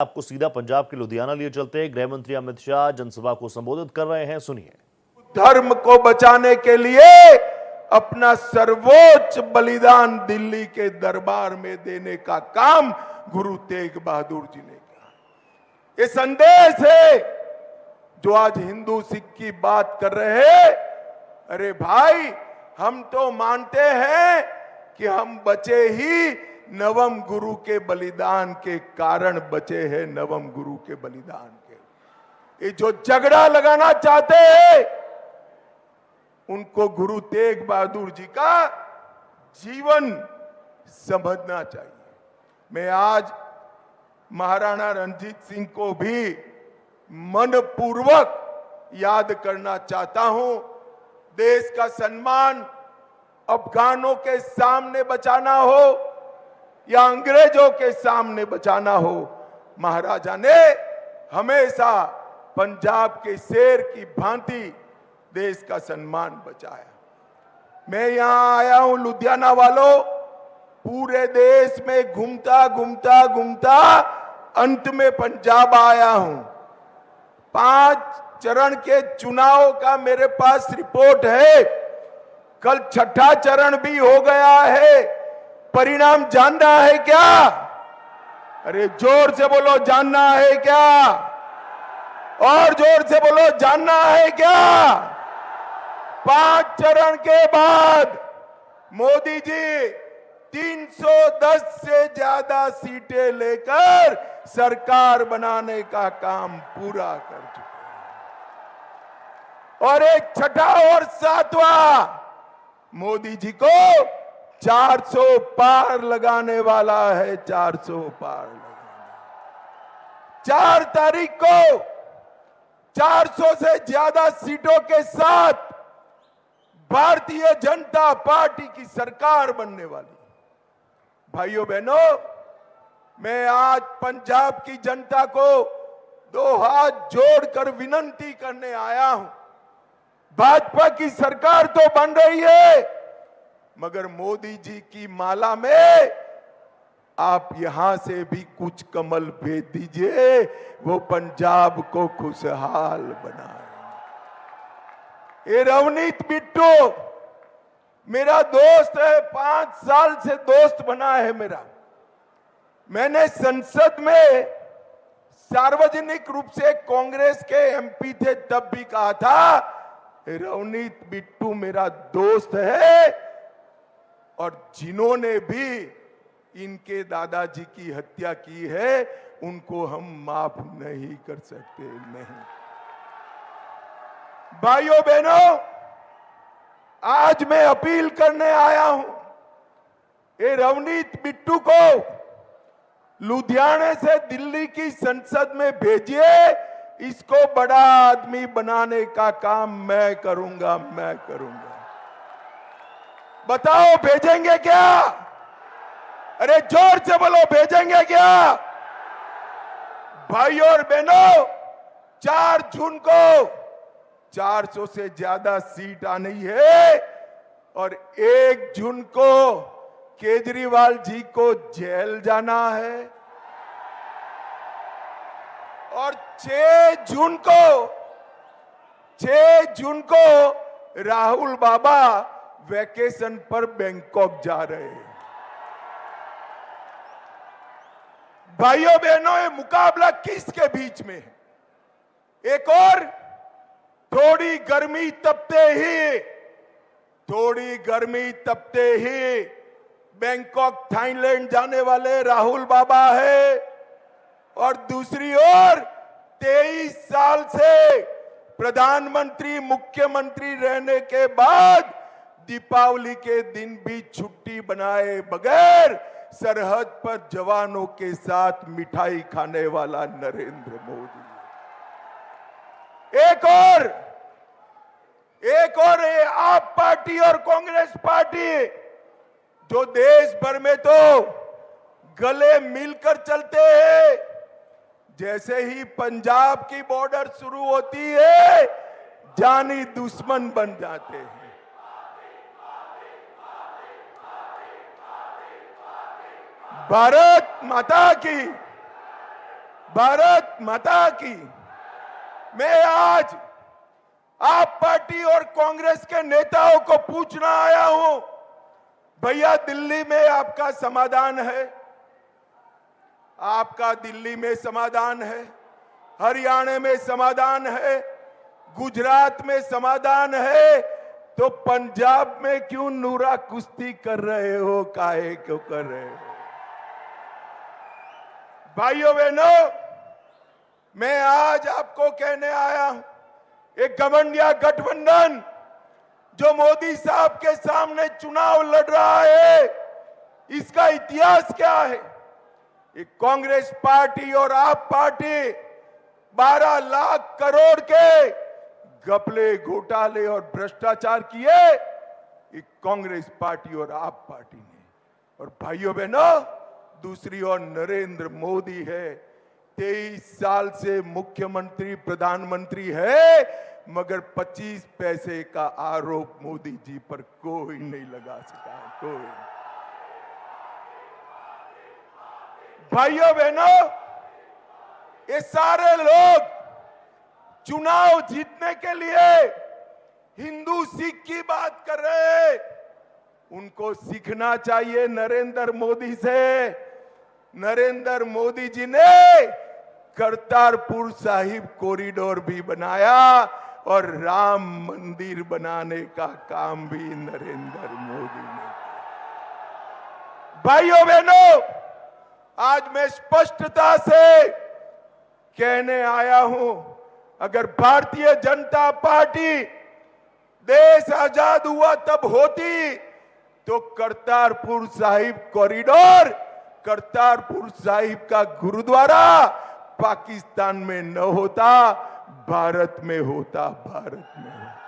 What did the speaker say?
आपको सीधा पंजाब के लुधियाना लिए चलते हैं। गृह मंत्री अमित शाह जनसभा को संबोधित कर रहे हैं, सुनिए। धर्म को बचाने के लिए अपना सर्वोच्च बलिदान दिल्ली के दरबार में देने का काम गुरु तेग बहादुर जी ने किया। ये संदेश है जो आज हिंदू सिख की बात कर रहे हैं। अरे भाई, हम तो मानते हैं कि हम बचे ही नवम गुरु के बलिदान के कारण बचे हैं, नवम गुरु के बलिदान के। ये जो झगड़ा लगाना चाहते हैं उनको गुरु तेग बहादुर जी का जीवन समझना चाहिए। मैं आज महाराणा रणजीत सिंह को भी मनपूर्वक याद करना चाहता हूं। देश का सम्मान अफगानों के सामने बचाना हो या अंग्रेजों के सामने बचाना हो, महाराजा ने हमेशा पंजाब के शेर की भांति देश का सम्मान बचाया। मैं यहां आया हूं लुधियाना वालों, पूरे देश में घूमता घूमता घूमता अंत में पंजाब आया हूं। 5 चरण के चुनाव का मेरे पास रिपोर्ट है। कल 6ठा चरण भी हो गया है। परिणाम जानना है क्या? अरे जोर से बोलो, जानना है क्या? और जोर से बोलो, जानना है क्या? 5 चरण के बाद मोदी जी 310 से ज्यादा सीटें लेकर सरकार बनाने का काम पूरा कर चुके हैं। और एक 6ठा और 7वां मोदी जी को 400 पार लगाने वाला है। 400 पार लगाने। 4 तारीख को 400 से ज्यादा सीटों के साथ भारतीय जनता पार्टी की सरकार बनने वाली। भाइयों बहनों, मैं आज पंजाब की जनता को 2 हाथ जोड़कर विनती करने आया हूं। भाजपा की सरकार तो बन रही है, मगर मोदी जी की माला में आप यहां से भी कुछ कमल भेज दीजिए, वो पंजाब को खुशहाल बनाए। ये रवनीत बिट्टू मेरा दोस्त है, 5 साल से दोस्त बना है मेरा। मैंने संसद में सार्वजनिक रूप से कांग्रेस के एमपी थे तब भी कहा था, रवनीत बिट्टू मेरा दोस्त है और जिन्होंने भी इनके दादाजी की हत्या की है उनको हम माफ नहीं कर सकते। नहीं भाइयों बहनों, आज मैं अपील करने आया हूं, ये रवनीत बिट्टू को लुधियाने से दिल्ली की संसद में भेजिए। इसको बड़ा आदमी बनाने का काम मैं करूंगा। बताओ भेजेंगे क्या? अरे जोर से बोलो, भेजेंगे क्या? भाइयों और बहनों, 4 जून को 400 से ज्यादा सीट आनी है और 1 जून को केजरीवाल जी को जेल जाना है और 6 जून को राहुल बाबा वैकेशन पर बैंकॉक जा रहे हैं। भाइयों बहनों, ये मुकाबला किसके बीच में है? एक और थोड़ी गर्मी तपते ही बैंकॉक थाईलैंड जाने वाले राहुल बाबा है और दूसरी ओर 23 साल से प्रधानमंत्री मुख्यमंत्री रहने के बाद दीपावली के दिन भी छुट्टी बनाए बगैर सरहद पर जवानों के साथ मिठाई खाने वाला नरेंद्र मोदी। एक और ये आप पार्टी और कांग्रेस पार्टी जो देश भर में तो गले मिलकर चलते हैं, जैसे ही पंजाब की बॉर्डर शुरू होती है जानी दुश्मन बन जाते हैं। भारत माता की। भारत माता की। मैं आज आप पार्टी और कांग्रेस के नेताओं को पूछना आया हूं, भैया दिल्ली में आपका समाधान है, आपका दिल्ली में समाधान है, हरियाणा में समाधान है, गुजरात में समाधान है, तो पंजाब में क्यों नूरा कुश्ती कर रहे हो, काहे क्यों कर रहे हो? भाइयों बहनों, मैं आज आपको कहने आया हूं, एक घमंडिया गठबंधन जो मोदी साहब के सामने चुनाव लड़ रहा है, इसका इतिहास क्या है? एक कांग्रेस पार्टी और आप पार्टी 12 लाख करोड़ के घपले, घोटाले और भ्रष्टाचार किए, एक कांग्रेस पार्टी और आप पार्टी ने। और भाइयों बहनों, दूसरी ओर नरेंद्र मोदी है, 23 साल से मुख्यमंत्री प्रधानमंत्री है, मगर 25 पैसे का आरोप मोदी जी पर कोई नहीं लगा सका, कोई। भाइयों बहनों, ये सारे लोग चुनाव जीतने के लिए हिंदू सिख की बात कर रहे हैं। उनको सीखना चाहिए नरेंद्र मोदी से। नरेंद्र मोदी जी ने करतारपुर साहिब कॉरिडोर भी बनाया और राम मंदिर बनाने का काम भी नरेंद्र मोदी ने किया। भाइयों बहनों, आज मैं स्पष्टता से कहने आया हूं, अगर भारतीय जनता पार्टी देश आजाद हुआ तब होती तो करतारपुर साहिब कॉरिडोर, करतारपुर साहिब का गुरुद्वारा पाकिस्तान में न होता, भारत में होता, भारत में होता।